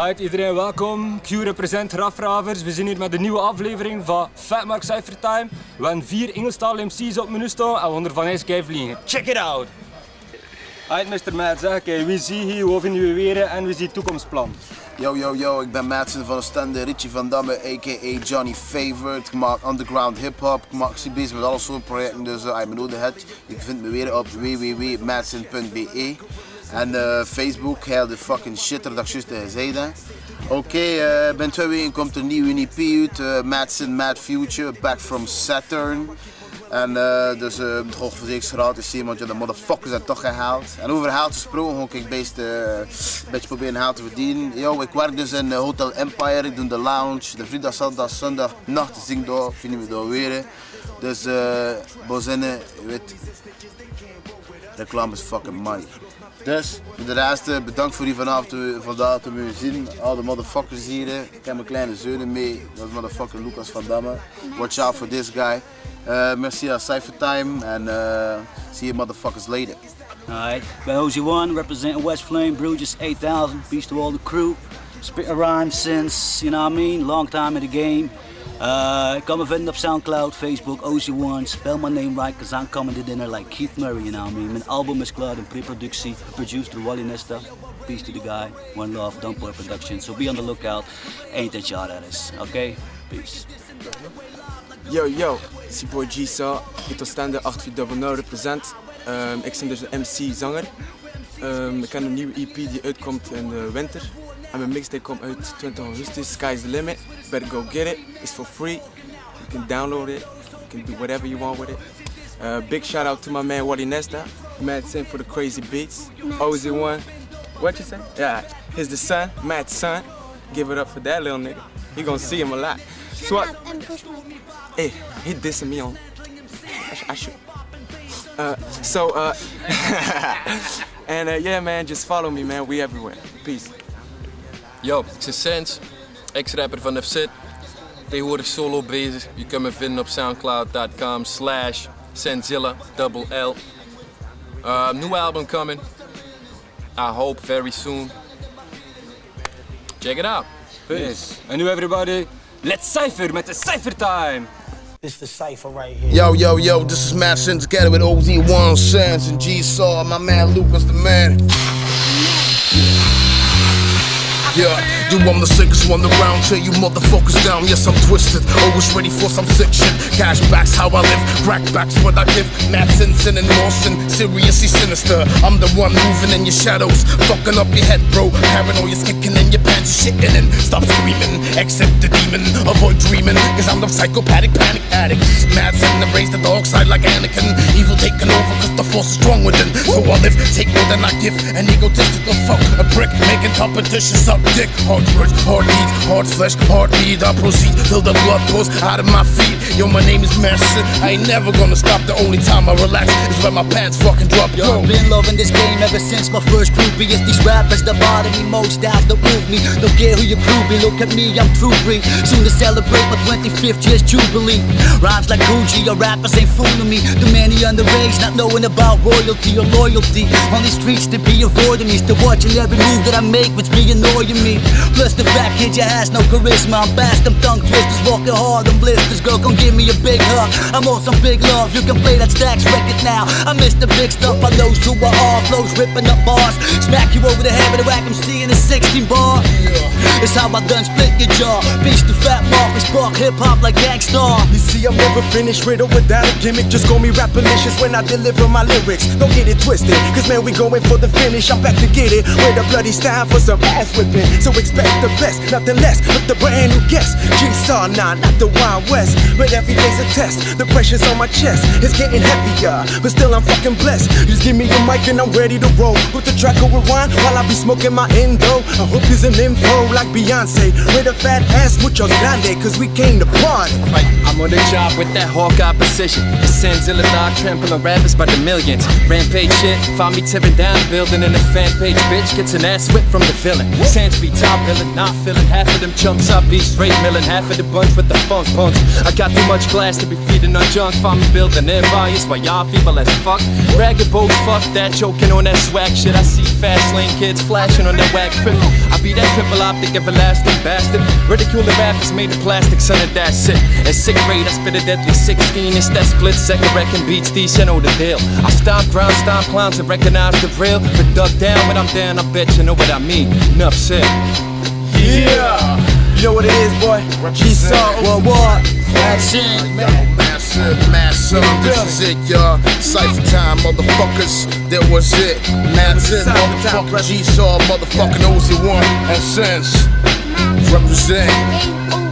Alright, iedereen welkom. Q represent Rafravers. We zijn hier met een nieuwe aflevering van Phatmark Cypher Time. We hebben 4 Engelstalige MC's op menu staan en we gaan er van eens kijken vliegen. Check it out! Alright, Mr. Matt, zeg ik, wie zie je, hoe vinden we weer en wie zie het toekomstplan? Yo, ik ben Madsin van de Stende, Richie van Damme, a.k.a. Johnny Favorite. Ik maak underground hip-hop, ik maak bezig met alle soort projecten, dus als je me nodig hebt, je vindt me weer op www.madsin.be. En Facebook, heel de fucking shit dat ik juist gezegd heb. Oké, binnen 2 weken komt er een nieuwe EP uit, Madsin, Mad Future, Back from Saturn. En dus het hoogverzekerd gratis zien, want de motherfuckers zijn toch gehaald. En over haal gesproken, ga ik best een beetje proberen haal te verdienen. Yo, ik werk dus in Hotel Empire, ik doe de lounge. De vrijdag, zaterdag, zondag, nacht zing ik daar, vinden we daar weer. Dus bozinnen, je weet, reclame is fucking money. Dus, voor de rest, bedankt voor die vandaag te mogen zien. Al de motherfuckers hier. Ik heb mijn kleine zonen mee. Dat is motherfucker Lucas van Damme. Watch out for this guy. Merci aan Cypher Time en see you motherfuckers later. Alright, bij ozi-one, representing West Flame, Bruges 8000, peace to all the crew. Spit a rhyme since, you know what I mean, long time in the game. Ik kan me vinden op Soundcloud, Facebook, ozi-one. Spell my name right, cause I'm coming to dinner like Keith Murray, you know what I mean. Mijn album is klaar in pre-productie, produced door Wally Nesta. Peace to the guy, one love, Dumper Production. So be on the lookout, ain't that y'all that is, okay? Peace. Yo, it's your boy Deze, ik tot Stende 8400 represent. Ik ben dus een MC-zanger. Ik heb een nieuwe EP die uitkomt in de winter. En mijn mixtape komt uit 20 augustus, sky's the limit. Better go get it, it's for free. You can download it, you can do whatever you want with it. Big shout out to my man Wally Nesta, Madsin for the crazy beats. ozi-one, what you say? Yeah, he's the son, Madsin. Give it up for that little nigga. You gonna see him a lot. Swat. Hey, he dissing me on. I should. Yeah man, just follow me man, we everywhere. Peace. Yo, ik ben Senz, ex-rapper van FZ. Tegenwoordig solo bezig. Je kunt me vinden op soundcloud.com/Senzilla, double L. New album coming. I hope very soon. Check it out. Peace. Yes. And now everybody, let's cypher met de Cypher Time! This the cipher right here. Yo, this is Madsin together with ozi-one, Senz, and G-Saw, my man Lucas the man. Yeah, I'm the sickest one around, tear you motherfuckers down. Yes, I'm twisted, always ready for some sick shit. Cashbacks how I live, crackbacks what I give. Madsin, Sin and Mawson, seriously sinister. I'm the one moving in your shadows, fucking up your head, bro. Paranoia's kicking in your pants, shitting in. Stop screaming, accept the demon, avoid dreaming, cause I'm the psychopathic panic addict. Madsin, embrace the dark side like Anakin. Evil taking over cause the force is strong within. So I live, take more than I give. An egotistical fuck, a prick, making competition suck dick. Hard words, hard deeds, hard flesh, hard need. I proceed till the blood pours out of my feet. Yo, my name is Madsin, I ain't never gonna stop. The only time I relax is when my pants fucking drop. Yo, I've been loving this game ever since my first groupie. It's these rappers that bother me most, styles that move me. Don't care who your crew be, look at me, I'm true breed. Soon to celebrate my 25th year's jubilee. Rhymes like Gucci, your rappers ain't fooling me. The many underage not knowing about royalty or loyalty. On these streets to be avoiding me, still watching every move that I make, which be annoying me. Plus the fat kid, your ass no charisma. I'm past them tongue twisters, walking hard on blisters. Girl, come give me a big hug, I'm on some big love. You can play that Stacks record now, I miss the big stuff. I know who I are, flows ripping up bars. Smack you over the head with a whack MC in a 16 bar. It's how I done split your jaw. Beach the Phatmark, we spark hip-hop like Gangstar. You see, I'm never finished, riddle without a gimmick. Just call me Rapalicious when I deliver my lyrics. Don't get it twisted, cause man, we going for the finish. I'm back to get it, with a bloody style for some ass whipping. So expect the best, nothing less, with the brand new guest. G-Saw, nah, not the Wild West. But every day's a test, the pressure's on my chest. It's getting heavier, but still I'm fucking blessed. Just give me a mic and I'm ready to roll. With the track over wine, while I be smoking my endo. I hope you's an info like Beyonce. With a fat ass, muchos grande, cause we came to party. Right, I'm on the job with that Hawkeye precision. It's Senzilla, trampling rappers by the millions. Rampage shit, find me tearing down the building in a fan page. Bitch gets an ass whipped from the villain. Senz be top billing, not feeling half of them chumps. I be straight milling half of the bunch with the funk punks. I got too much glass to be feeding on junk. Find me building their bias while y'all feeble as fuck. Ragged boats, fuck that, choking on that swag shit. I see fast lane kids flashing on their whack crib. I be that triple optic everlasting bastard. Ridiculing rappers made of plastic, son of that shit. At 6th grade, I spit a deadly 16. It's that split second wrecking beats, these you know the deal. I stomp ground, stomp clowns and recognize the real. But duck down when I'm down, I bet you know what I mean. Enough said. Yeah. You know what it is, boy? G-Saw, what? Madsin, this is it, y'all. Cypher time, motherfuckers. That was it. Madsin, motherfucking G-Saw, motherfucking ozi-one, and Senz. Represent.